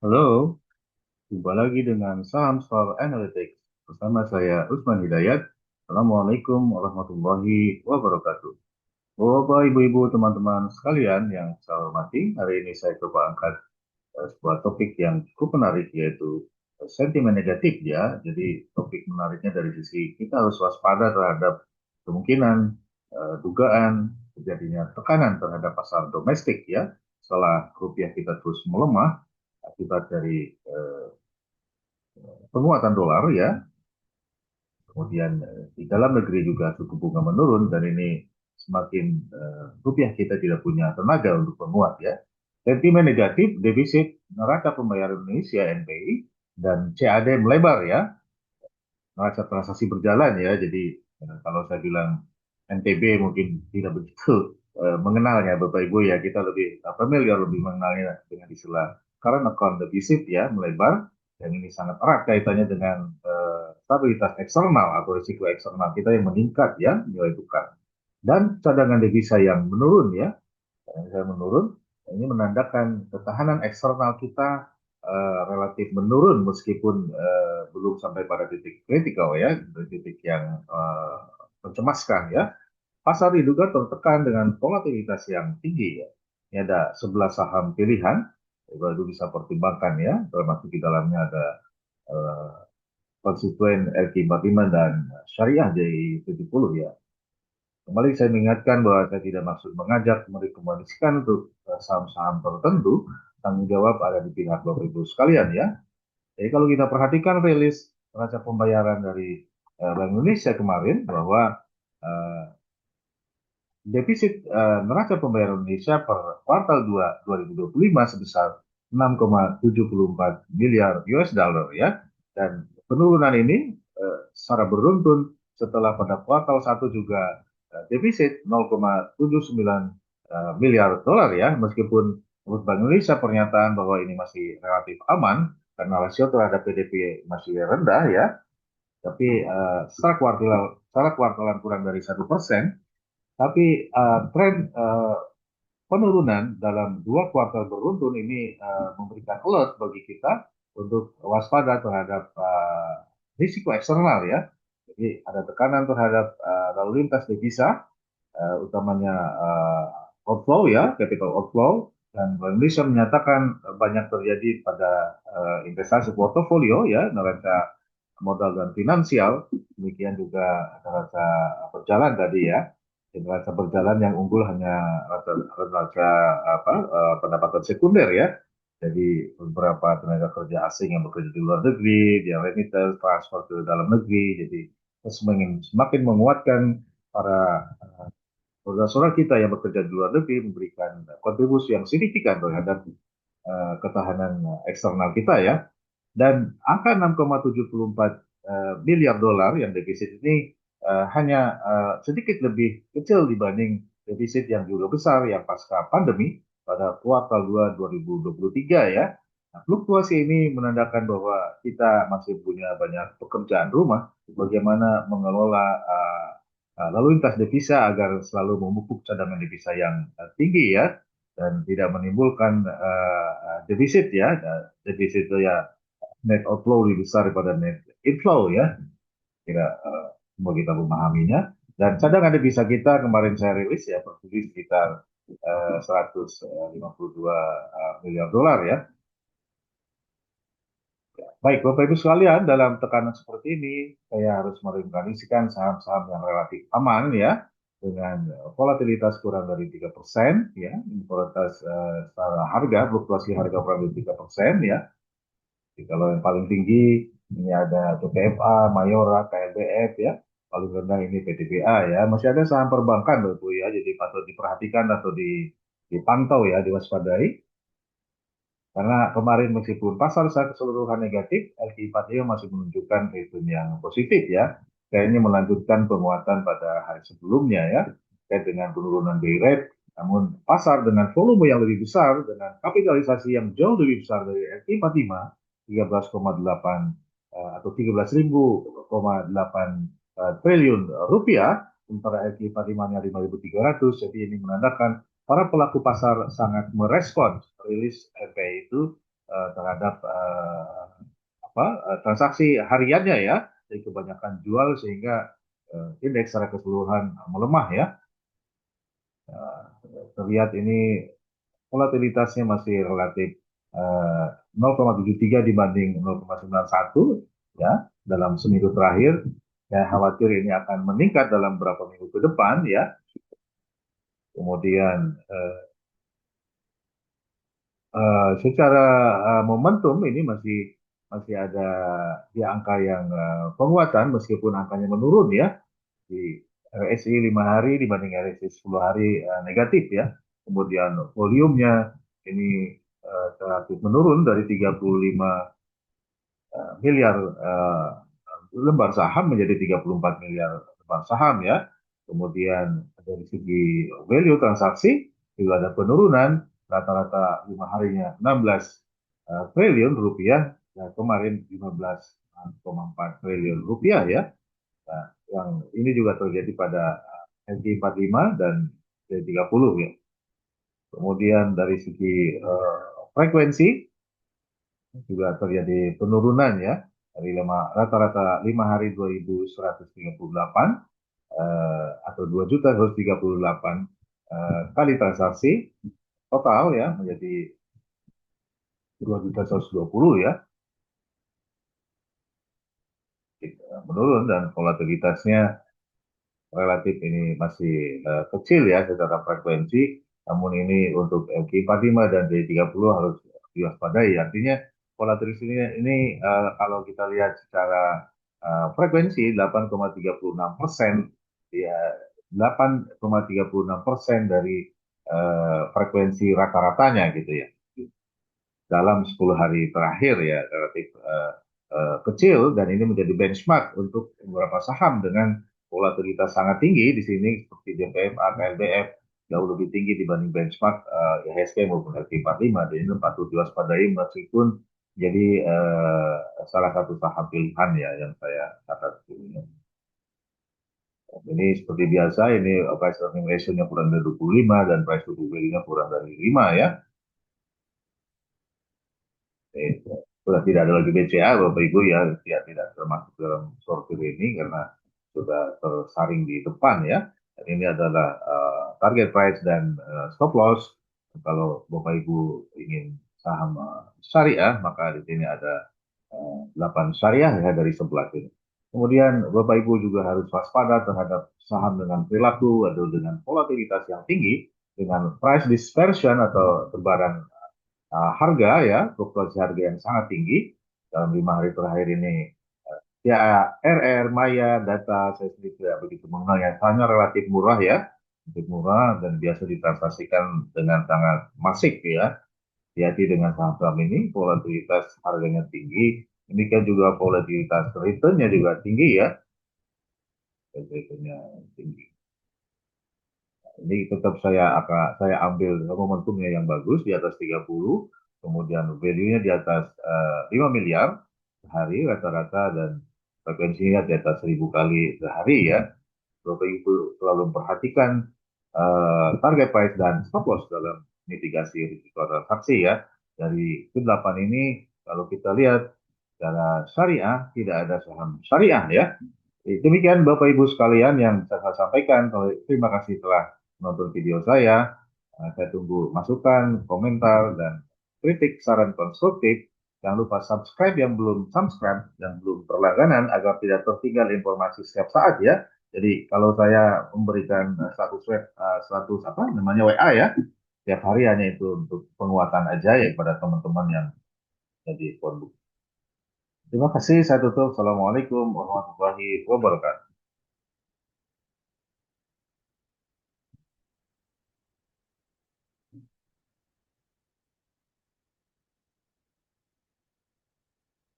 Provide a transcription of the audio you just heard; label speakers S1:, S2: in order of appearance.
S1: Halo, jumpa lagi dengan Saham Star Analytics. Bersama saya Usman Hidayat. Assalamualaikum warahmatullahi wabarakatuh. Bapak, ibu-ibu, teman-teman sekalian yang saya hormati, hari ini saya coba angkat sebuah topik yang cukup menarik, yaitu sentimen negatif ya. Jadi topik menariknya dari sisi kita harus waspada terhadap kemungkinan dugaan terjadinya tekanan terhadap pasar domestik ya. Setelah rupiah kita terus melemah akibat dari penguatan dolar ya, kemudian di dalam negeri juga suku bunga menurun dan ini semakin rupiah kita tidak punya tenaga untuk menguat ya. Sentimen negatif, defisit neraca pembayaran Indonesia (NBI) dan CAD melebar ya, neraca transaksi berjalan ya. Jadi kalau saya bilang NTB mungkin tidak begitu mengenalnya Bapak Ibu ya, kita lebih familiar, lebih mengenalnya dengan istilah current account deficit ya, melebar, dan ini sangat erat kaitannya dengan stabilitas eksternal atau risiko eksternal kita yang meningkat ya, nilai tukar. Dan cadangan devisa yang menurun ya, yang menurun, ini menandakan ketahanan eksternal kita relatif menurun meskipun belum sampai pada titik kritikal ya, titik yang mencemaskan ya. Pasar diduga tertekan dengan volatilitas yang tinggi ya. Ini ada 11 saham pilihan, itu bisa pertimbangkan ya, termasuk di dalamnya ada eh, konstituen LQ45 dan Syariah J70 ya. Kembali saya mengingatkan bahwa saya tidak maksud mengajak merekomendasikan untuk saham-saham tertentu, tanggung jawab ada di pihak Bapak Ibu sekalian ya. Jadi kalau kita perhatikan rilis neraca pembayaran dari Bank Indonesia kemarin bahwa uh, defisit neraca pembayaran Indonesia per kuartal 2 2025 sebesar 6,74 miliar US dollar ya. Dan penurunan ini secara beruntun setelah pada kuartal 1 juga defisit 0,79 miliar dolar ya. Meskipun menurut Bank Indonesia pernyataan bahwa ini masih relatif aman karena rasio terhadap PDB masih rendah ya. Tapi secara kuartalan kurang dari 1%. Tapi tren penurunan dalam 2 kuartal beruntun ini memberikan alert bagi kita untuk waspada terhadap risiko eksternal ya. Jadi ada tekanan terhadap lalu lintas devisa, utamanya outflow ya, capital outflow. Dan Bank Indonesia menyatakan banyak terjadi pada investasi portofolio ya, neraca modal dan finansial. Demikian juga neraca berjalan tadi ya. Neraca berjalan yang unggul hanya neraca pendapatan sekunder ya. Jadi beberapa tenaga kerja asing yang bekerja di luar negeri, dia remittance, transfer ke dalam negeri. Jadi semakin menguatkan para saudara-saudara kita yang bekerja di luar negeri, memberikan kontribusi yang signifikan terhadap ketahanan eksternal kita ya. Dan angka 6,74 miliar dolar yang defisit ini hanya sedikit lebih kecil dibanding defisit yang juga besar yang pasca pandemi pada kuartal 2 2023 ya. Nah, fluktuasi ini menandakan bahwa kita masih punya banyak pekerjaan rumah bagaimana mengelola lalu lintas devisa agar selalu memupuk cadangan devisa yang tinggi ya, dan tidak menimbulkan defisit ya. Defisit itu ya net outflow lebih besar daripada net inflow ya. Kira semua kita memahaminya. Dan cadangan devisa kita kemarin saya rilis ya, per sekitar 152 miliar dolar ya. Baik, Bapak Ibu sekalian, dalam tekanan seperti ini, saya harus merekomendasikan saham-saham yang relatif aman ya, dengan volatilitas kurang dari 3%, ya, volatilitas secara harga, fluktuasi harga kurang dari 3% ya. Jadi kalau yang paling tinggi ini ada PTFA, Mayora, KLBF ya. Paling rendah ini PTBA ya. Masih ada saham perbankan Bapak Ibu ya. Jadi patut diperhatikan atau dipantau ya, diwaspadai. Karena kemarin meskipun pasar secara keseluruhan negatif, LQ45 masih menunjukkan return yang positif ya. Kayaknya melanjutkan penguatan pada hari sebelumnya ya, terkait dengan penurunan BI rate. Namun pasar dengan volume yang lebih besar, dengan kapitalisasi yang jauh lebih besar dari LQ45, 13,8 atau 13.000,8 triliun rupiah, sementara LQ45-nya 5.300, jadi ini menandakan para pelaku pasar sangat merespons rilis NPI itu terhadap apa transaksi hariannya ya. Jadi kebanyakan jual sehingga indeks secara keseluruhan melemah ya. Terlihat ini volatilitasnya masih relatif 0,73 dibanding 0,91 ya dalam seminggu terakhir. Saya khawatir ini akan meningkat dalam beberapa minggu ke depan ya. Kemudian secara momentum ini masih masih ada di angka yang penguatan meskipun angkanya menurun ya di RSI 5 hari dibanding RSI 10 hari negatif ya. Kemudian volumenya ini relatif menurun dari 35 miliar lembar saham menjadi 34 miliar lembar saham ya. Kemudian dari segi value transaksi juga ada penurunan rata-rata 5 harinya 16 triliun rupiah dan kemarin 15,4 triliun rupiah ya. Nah, yang ini juga terjadi pada NQ45 dan T30 ya. Kemudian dari segi frekuensi juga terjadi penurunan ya dari rata-rata 5 hari 2138 atau 2.138 kali transaksi total ya menjadi 2.120 ya menurun dan volatilitasnya relatif ini masih kecil ya secara frekuensi, namun ini untuk LQ45 dan D30 harus diwaspadai. Artinya volatilitas ini kalau kita lihat secara frekuensi 8,36%, ya 8,36% dari frekuensi rata-ratanya gitu ya dalam 10 hari terakhir ya relatif kecil dan ini menjadi benchmark untuk beberapa saham dengan volatilitas sangat tinggi di sini seperti JPMA, KLBF jauh lebih tinggi dibanding benchmark IHSG maupun LQ45 dan ini patut diwaspadai meskipun jadi salah satu saham pilihan ya yang saya catat ini. Ini seperti biasa ini price earning ratio-nya kurang dari 25 dan price to book value-nya kurang dari 5 ya. Sudah tidak ada lagi BCA, Bapak Ibu ya, tidak termasuk dalam sortir ini karena sudah tersaring di depan ya. Dan ini adalah target price dan stop loss. Kalau Bapak Ibu ingin saham syariah, maka di sini ada 8 syariah ya dari 11 ini. Kemudian Bapak Ibu juga harus waspada terhadap saham dengan perilaku atau dengan volatilitas yang tinggi, dengan price dispersion atau tebaran harga ya, fluktuasi harga yang sangat tinggi dalam 5 hari terakhir ini. Ya, RR, Maya, data saya sendiri tidak begitu mengenal ya, hanya relatif murah ya, relatif murah dan biasa ditransaksikan dengan sangat masif ya. Hati-hati dengan saham-saham ini, volatilitas harganya tinggi, ini kan juga volatilitas return-nya juga tinggi ya, return-nya tinggi. Ini tetap saya ambil momentumnya yang bagus di atas 30, kemudian value-nya di atas 5 miliar sehari rata-rata dan frekuensinya di atas 1.000 kali sehari ya. Bapak Ibu selalu memperhatikan target price dan stop loss dalam mitigasi risiko transaksi ya. Dari ke-8 ini kalau kita lihat secara syariah tidak ada saham syariah ya. Demikian Bapak Ibu sekalian yang bisa saya sampaikan. Terima kasih telah menonton video saya. Saya tunggu masukan, komentar, dan kritik, saran konstruktif. Jangan lupa subscribe yang belum subscribe, yang belum berlangganan agar tidak tertinggal informasi setiap saat ya. Jadi kalau saya memberikan status apa namanya WA ya, setiap hari hanya itu untuk penguatan aja ya kepada teman-teman yang jadi phone book. Terima kasih, saya tutup. Assalamualaikum warahmatullahi wabarakatuh.